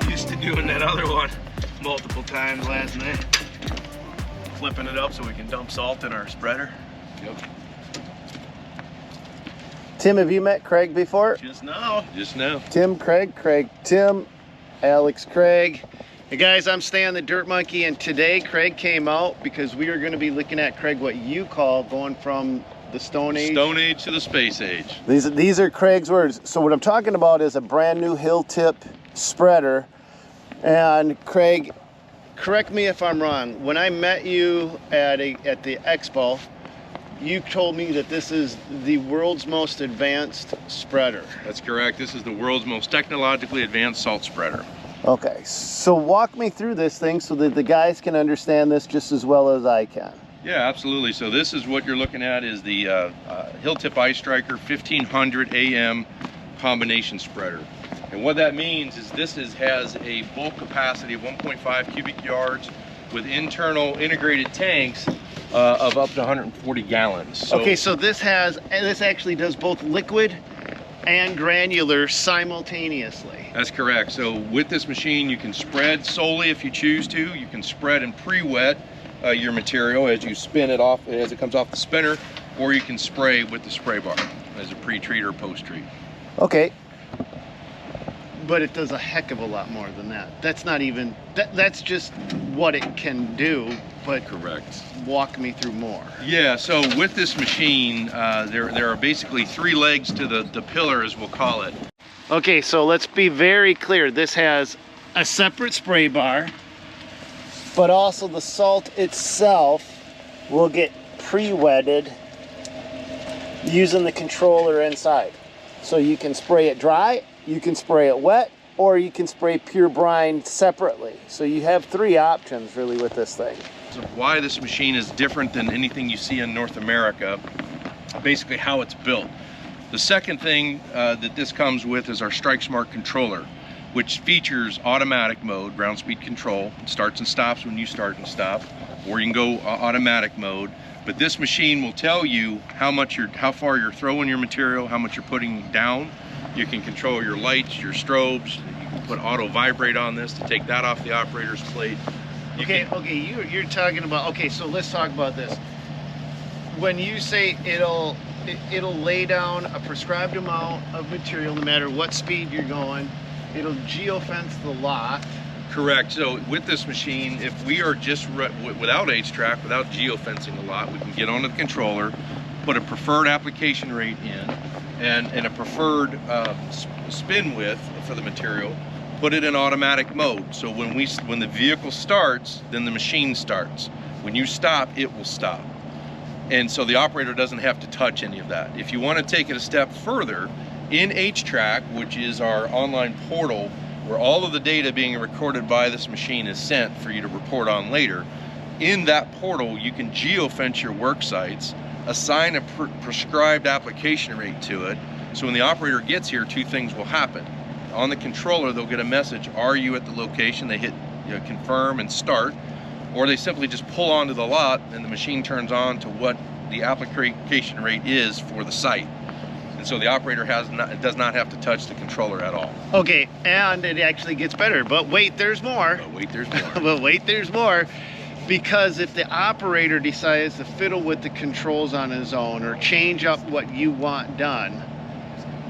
Used to doing that other one multiple times last night. Flipping it up so we can dump salt in our spreader. Yep. Tim, have you met Craig before? Just now. Tim, Craig, Tim, Alex, Craig. Hey guys, I'm Stan the Dirt Monkey, and today Craig came out because we are going to be looking at, Craig, what you call going from the Stone Age. Stone Age to the Space Age. These are Craig's words. So what I'm talking about is a brand new hill tip spreader. And Craig, correct me if I'm wrong. When I met you at the expo, you told me that this is the world's most advanced spreader. That's correct. This is the world's most technologically advanced salt spreader. Okay, so walk me through this thing so that the guys can understand this just as well as I can. Yeah, absolutely. So this is what you're looking at is the Hilltip Ice Striker 1500 AM combination spreader. And what that means is this has a bulk capacity of 1.5 cubic yards with internal integrated tanks of up to 140 gallons. So, okay, so this actually does both liquid and granular simultaneously. That's correct. So with this machine, you can spread solely if you choose to. You can spread and pre-wet your material as you spin it off, as it comes off the spinner, or you can spray with the spray bar as a pre-treat or post-treat. Okay. But it does a heck of a lot more than that. That's not even, that's just what it can do, but correct. Walk me through more. Yeah, so with this machine, there are basically three legs to the pillar, as we'll call it. Okay, so let's be very clear. This has a separate spray bar, but also the salt itself will get pre-wetted using the controller inside. So you can spray it dry, you can spray it wet, or you can spray pure brine separately. So you have three options really with this thing. So why this machine is different than anything you see in North America, basically how it's built. The second thing that this comes with is our Strike Smart controller, which features automatic mode, ground speed control. It starts and stops when you start and stop, or you can go automatic mode. But this machine will tell you how far you're throwing your material, how much you're putting down. You can control your lights, your strobes. You can put auto vibrate on this to take that off the operator's plate. You're talking about, okay, so let's talk about this. When you say it'll lay down a prescribed amount of material no matter what speed you're going, it'll geofence the lot. Correct. So with this machine, if we are just without H-Track, without geofencing the lot, we can get onto the controller, put a preferred application rate in, and a preferred spin width for the material, put it in automatic mode. So when the vehicle starts, then the machine starts. When you stop, it will stop. And so the operator doesn't have to touch any of that. If you want to take it a step further, in H-Track, which is our online portal where all of the data being recorded by this machine is sent for you to report on later, in that portal you can geofence your work sites, assign a prescribed application rate to it, so when the operator gets here, two things will happen. On the controller, they'll get a message, are you at the location? They hit confirm and start, or they simply just pull onto the lot and the machine turns on to what the application rate is for the site. And so the operator does not have to touch the controller at all. Okay, and it actually gets better, but wait, there's more. But wait, there's more. But wait, there's more. Because if the operator decides to fiddle with the controls on his own or change up what you want done,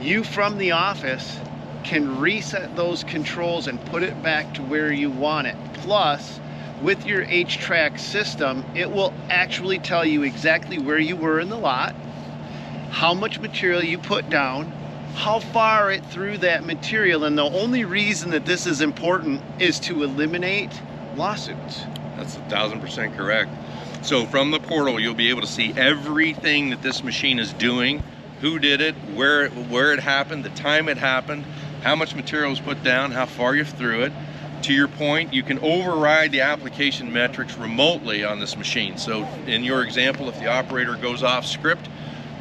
you from the office can reset those controls and put it back to where you want it. Plus, with your H-Track system, it will actually tell you exactly where you were in the lot, how much material you put down, how far it threw that material, and the only reason that this is important is to eliminate lawsuits. That's 1000% correct. So from the portal, you'll be able to see everything that this machine is doing, who did it, where it happened, the time it happened, how much material was put down, how far you threw it. To your point, you can override the application metrics remotely on this machine. So in your example, if the operator goes off script,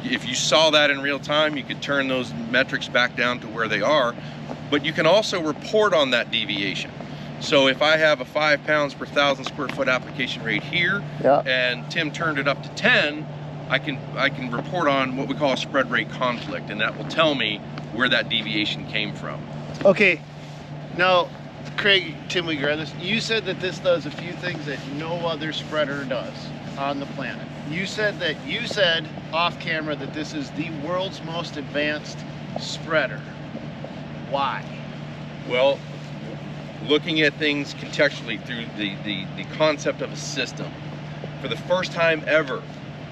if you saw that in real time, you could turn those metrics back down to where they are, but you can also report on that deviation. So if I have a 5 pounds per 1,000 square foot application rate here, yeah, and Tim turned it up to 10, I can report on what we call a spread rate conflict, and that will tell me where that deviation came from. Okay, now, Craig, Tim, we grab this. You said that this does a few things that no other spreader does on the planet. You said off camera that this is the world's most advanced spreader. Why? Well, looking at things contextually through the concept of a system. For the first time ever,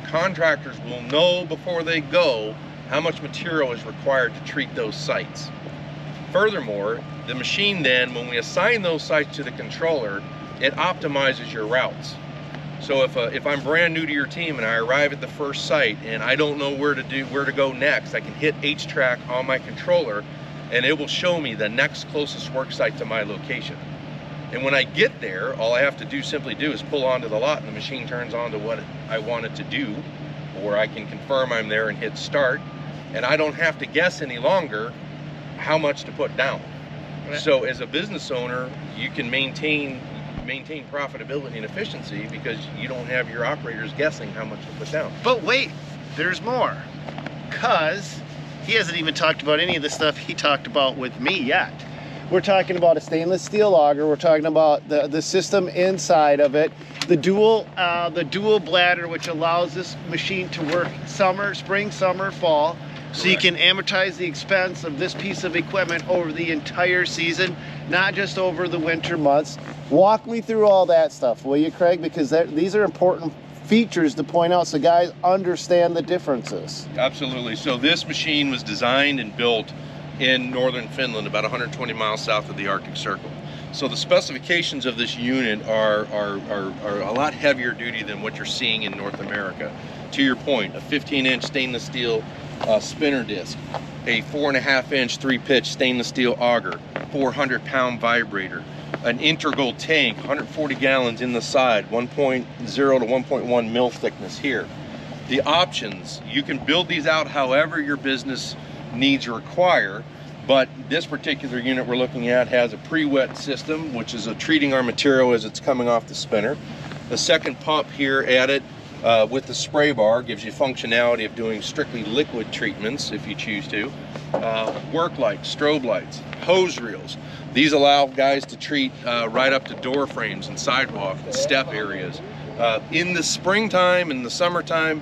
contractors will know before they go how much material is required to treat those sites. Furthermore, the machine then, when we assign those sites to the controller, it optimizes your routes. So if I'm brand new to your team and I arrive at the first site and I don't know where to go next, I can hit H-Track on my controller and it will show me the next closest work site to my location. And when I get there, all I have to simply do is pull onto the lot and the machine turns on to what I want it to do, or I can confirm I'm there and hit start, and I don't have to guess any longer how much to put down. So as a business owner, you can maintain profitability and efficiency because you don't have your operators guessing how much to put down. But wait, there's more. Because he hasn't even talked about any of the stuff he talked about with me yet. We're talking about a stainless steel auger. We're talking about the system inside of it, the dual bladder, which allows this machine to work spring, summer, fall. So you can amortize the expense of this piece of equipment over the entire season, not just over the winter months. Walk me through all that stuff, will you, Craig? Because these are important features to point out so guys understand the differences. Absolutely. So this machine was designed and built in northern Finland, about 120 miles south of the Arctic Circle. So the specifications of this unit are a lot heavier duty than what you're seeing in North America. To your point, a 15-inch stainless steel spinner disc, a 4.5-inch 3-pitch stainless steel auger, 400-pound vibrator, an integral tank, 140 gallons in the side, 1.0 to 1.1 mil thickness here. The options, you can build these out however your business needs require, but this particular unit we're looking at has a pre-wet system, which is treating our material as it's coming off the spinner. The second pump here added with the spray bar gives you functionality of doing strictly liquid treatments if you choose to. Work lights, strobe lights, hose reels. These allow guys to treat right up to door frames and sidewalk and step areas. In the springtime and the summertime,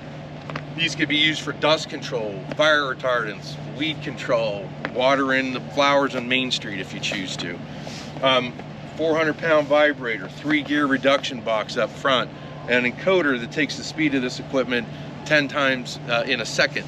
these could be used for dust control, fire retardants, weed control, watering the flowers on Main Street if you choose to. 400-pound vibrator, 3-gear reduction box up front, and an encoder that takes the speed of this equipment 10 times in a second.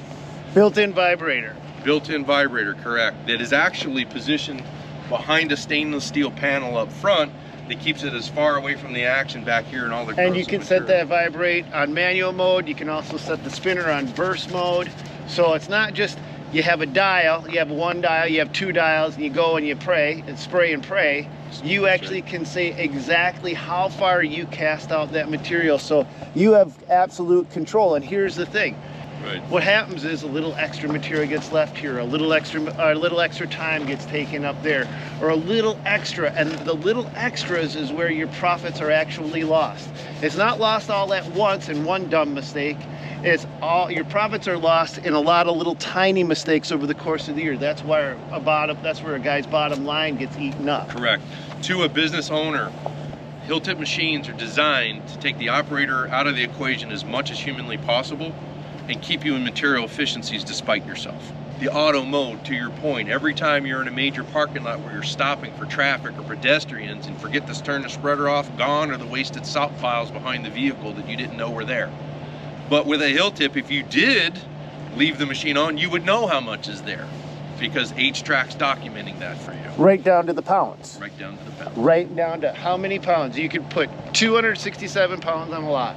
Built-in vibrator. Built-in vibrator, correct. That is actually positioned behind a stainless steel panel up front that keeps it as far away from the action back here and all the And you can set that vibrate on manual mode. You can also set the spinner on burst mode. So it's not just you have a dial, you have one dial, you have two dials, and you go and you pray and spray and pray. You actually can say exactly how far you cast out that material. So you have absolute control. And here's the thing. Right. What happens is a little extra material gets left here, a little extra time gets taken up there, or a little extra, and the little extras is where your profits are actually lost. It's not lost all at once in one dumb mistake. It's all your profits are lost in a lot of little tiny mistakes over the course of the year. That's where a guy's bottom line gets eaten up. Correct. To a business owner, Hilltip machines are designed to take the operator out of the equation as much as humanly possible and keep you in material efficiencies despite yourself. The auto mode, to your point, every time you're in a major parking lot where you're stopping for traffic or pedestrians and forget to turn the spreader off, gone are the wasted salt piles behind the vehicle that you didn't know were there. But with a Hilltip, if you did leave the machine on, you would know how much is there because H-Track's documenting that for you. Right down to the pounds. Right down to the pound. Right down to how many pounds. You could put 267 pounds on a lot.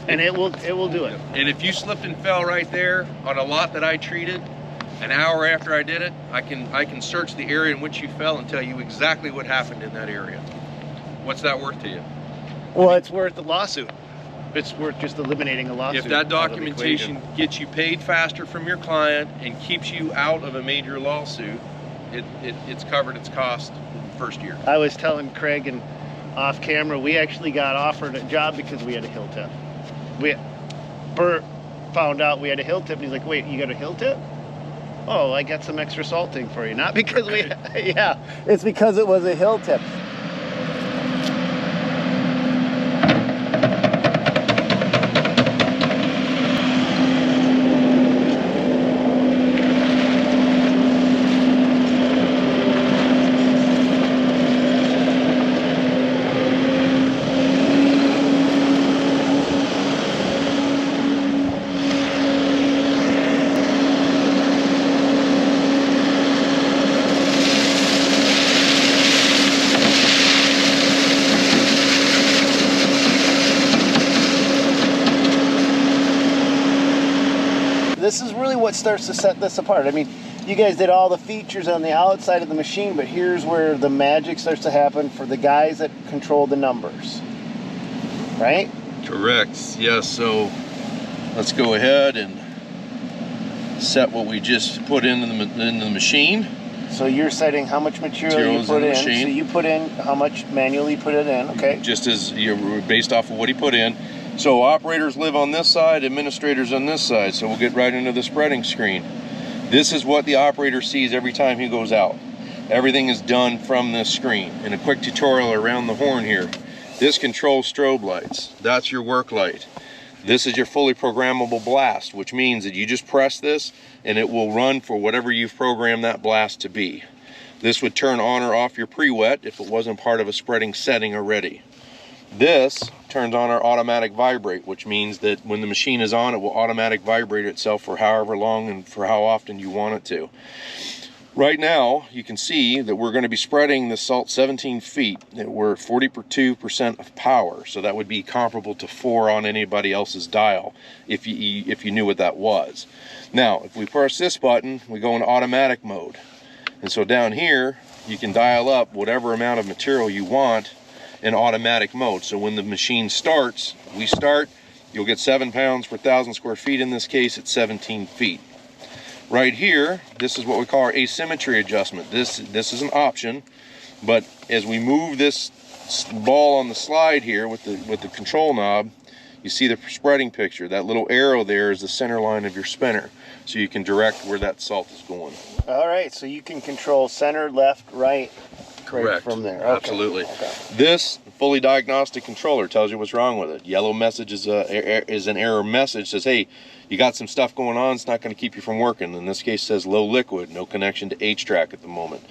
And it will do it. And if you slipped and fell right there on a lot that I treated, an hour after I did it, I can search the area in which you fell and tell you exactly what happened in that area. What's that worth to you? Well, it's worth the lawsuit. It's worth just eliminating a lawsuit. If that documentation gets you paid faster from your client and keeps you out of a major lawsuit, it's covered its cost the first year. I was telling Craig and off camera, we actually got offered a job because we had a Hilltip. found out we had a hill tip, and he's like, wait, you got a hill tip? Oh, I got some extra salting for you. Not because we, yeah, it's because it was a hill tip. This is really what starts to set this apart. I mean, you guys did all the features on the outside of the machine, but here's where the magic starts to happen for the guys that control the numbers, right? Correct. Yes. So let's go ahead and set what we just put into the machine. So you're setting how much material you put in. So you put in how much manually put it in, okay? Just as you're based off of what he put in. So operators live on this side, administrators on this side. So we'll get right into the spreading screen. This is what the operator sees every time he goes out. Everything is done from this screen. And a quick tutorial around the horn here. This controls strobe lights. That's your work light. This is your fully programmable blast, which means that you just press this and it will run for whatever you've programmed that blast to be. This would turn on or off your pre-wet if it wasn't part of a spreading setting already. This turns on our automatic vibrate, which means that when the machine is on, it will automatic vibrate itself for however long and for how often you want it to. Right now, you can see that we're going to be spreading the salt 17 feet. We're at 42% of power, so that would be comparable to 4 on anybody else's dial, if you knew what that was. Now, if we press this button, we go into automatic mode. And so down here, you can dial up whatever amount of material you want in automatic mode. So when the machine starts, you'll get 7 pounds per 1,000 square feet. In this case, it's 17 feet. Right here, this is what we call our asymmetry adjustment. This is an option, but as we move this ball on the slide here with the control knob, you see the spreading picture. That little arrow there is the center line of your spinner, so you can direct where that salt is going. All right, so you can control center, left, right. Correct. Right from there. Okay. Absolutely. Okay. This fully diagnostic controller tells you what's wrong with it. Yellow message is an error message. Says, hey, you got some stuff going on. It's not going to keep you from working. In this case, it says low liquid, no connection to H-track at the moment.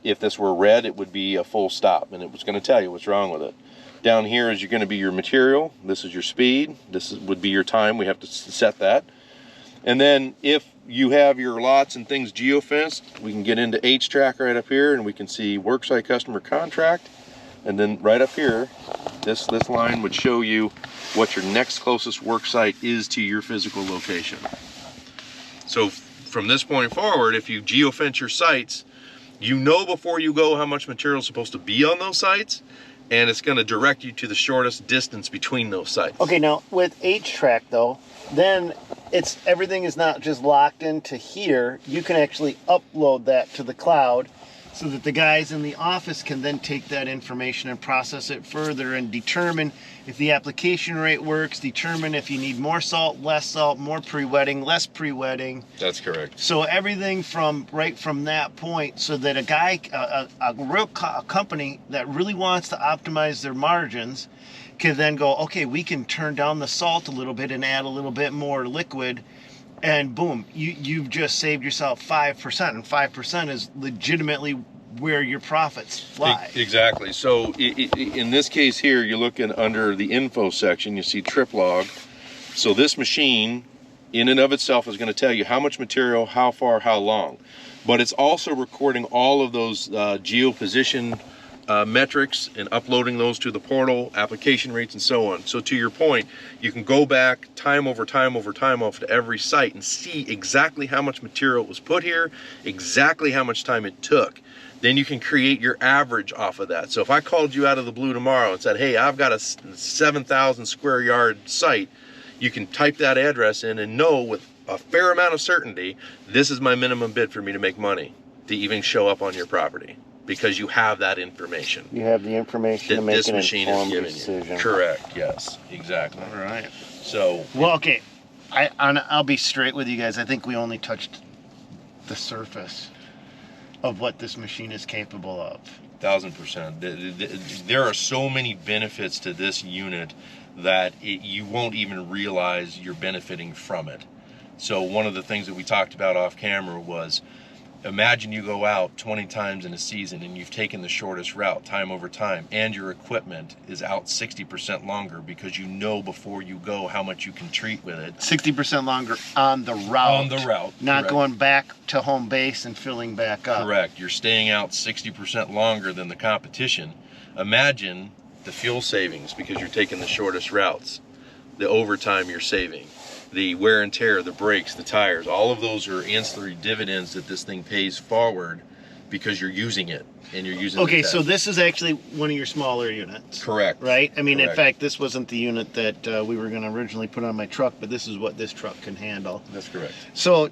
If this were red, it would be a full stop, and it was going to tell you what's wrong with it. Down here is going to be your material. This is your speed. Would be your time. We have to set that. And then if you have your lots and things geofenced, we can get into H-track right up here, and we can see worksite customer contract. And then right up here, this line would show you what your next closest work site is to your physical location. So from this point forward, if you geofence your sites, you know before you go how much material is supposed to be on those sites, and it's going to direct you to the shortest distance between those sites. Okay, now with H-track though, then everything is not just locked into here. You can actually upload that to the cloud, so that the guys in the office can then take that information and process it further and determine if the application rate works, determine if you need more salt, less salt, more pre-wetting, less pre-wetting. That's correct. So everything right from that point, so that a company that really wants to optimize their margins can then go, okay, we can turn down the salt a little bit and add a little bit more liquid, and boom, you've just saved yourself 5%, and 5% is legitimately where your profits lie. Exactly. So in this case here, you're looking under the info section, you see trip log. So this machine in and of itself is going to tell you how much material, how far, how long. But it's also recording all of those geoposition metrics and uploading those to the portal, application rates, and so on. So to your point, you can go back time over time over time off to every site and see exactly how much material was put here, exactly how much time it took. Then you can create your average off of that. So if I called you out of the blue tomorrow and said, hey, I've got a 7,000 square yard site, you can type that address in and know with a fair amount of certainty, this is my minimum bid for me to make money to even show up on your property, because you have that information. You have the information to make an informed decision. Correct, yes, exactly. All right. So, well, okay, I'll be straight with you guys. I think we only touched the surface of what this machine is capable of. 1000%. There are so many benefits to this unit that you won't even realize you're benefiting from it. So one of the things that we talked about off camera was, imagine you go out 20 times in a season and you've taken the shortest route time over time, and your equipment is out 60% longer because you know before you go how much you can treat with it. 60% longer on the route. On the route. Not correct. going back to home base and filling back up. Correct. You're staying out 60% longer than the competition. Imagine the fuel savings because you're taking the shortest routes, the overtime you're saving, the wear and tear, the brakes, the tires, all of those are ancillary dividends that this thing pays forward because you're using it and you're using Okay, the so test. this is actually one of your smaller units. Correct. Right? I mean, Correct. in fact, this wasn't the unit that we were going to originally put on my truck, but this is what this truck can handle. That's correct. So,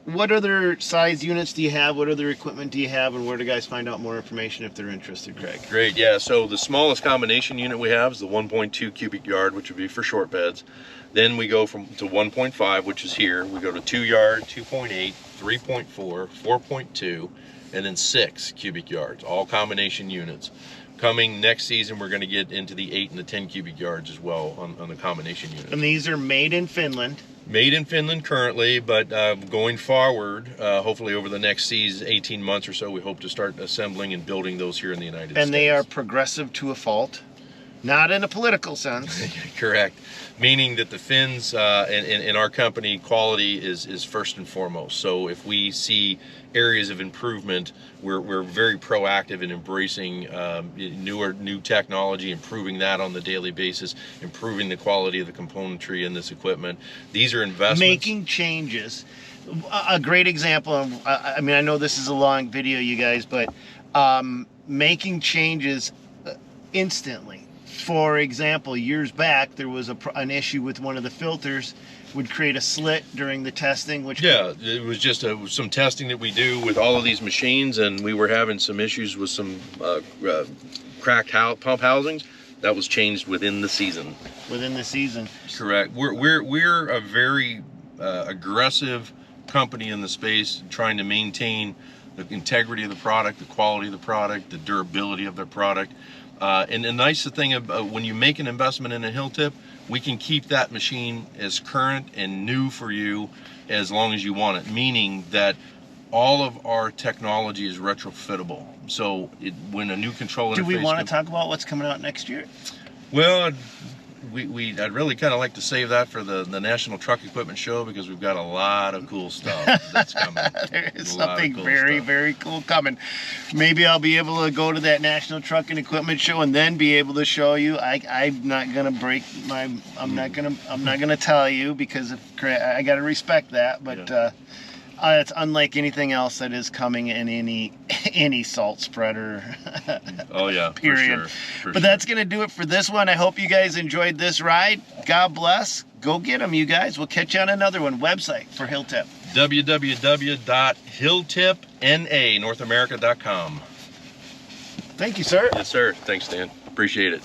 what other size units do you have? What other equipment do you have? And where do guys find out more information if they're interested, Craig? Great, yeah. So the smallest combination unit we have is the 1.2 cubic yard, which would be for short beds. Then we go to 1.5, which is here. We go to 2 yard, 2.8, 3.4, 4.2, and then 6 cubic yards, all combination units. Coming next season, we're going to get into the 8 and the 10 cubic yards as well on the combination units. And these are made in Finland. Made in Finland currently, but going forward, hopefully over the next 18 months or so, we hope to start assembling and building those here in the United States. And they are progressive to a fault. Not in a political sense. Correct. Meaning that the Finns in our company, quality is first and foremost. So if we see areas of improvement, we're very proactive in embracing new technology, improving that on the daily basis, improving the quality of the componentry in this equipment. These are investments. Making changes. A great example, I mean, I know this is a long video, you guys, but making changes instantly. For example, years back, there was an issue with one of the filters would create a slit during the testing, which... Yeah, it was just some testing that we do with all of these machines, and we were having some issues with some cracked pump housings. That was changed within the season. Within the season. Correct. We're a very aggressive company in the space, trying to maintain the integrity of the product, the quality of the product, the durability of the product. And the nice thing about when you make an investment in a hill tip, we can keep that machine as current and new for you as long as you want it, meaning that all of our technology is retrofittable. So when a new control interface... Do we want to talk about what's coming out next year? Well, I'd really kind of like to save that for the National Truck Equipment Show, because we've got a lot of cool stuff that's coming. There is something very cool coming. Maybe I'll be able to go to that National Truck and Equipment Show and then be able to show you. I'm not gonna break my. I'm not gonna tell you, because I gotta respect that. But it's unlike anything else that is coming in any salt spreader. Oh yeah, period. For sure. But that's gonna do it for this one. I hope you guys enjoyed this ride. God bless. Go get them, you guys. We'll catch you on another one. Website for Hill Tip. www.hilltipnanorthamerica.com. Thank you, sir. Yes, sir. Thanks, Dan. Appreciate it.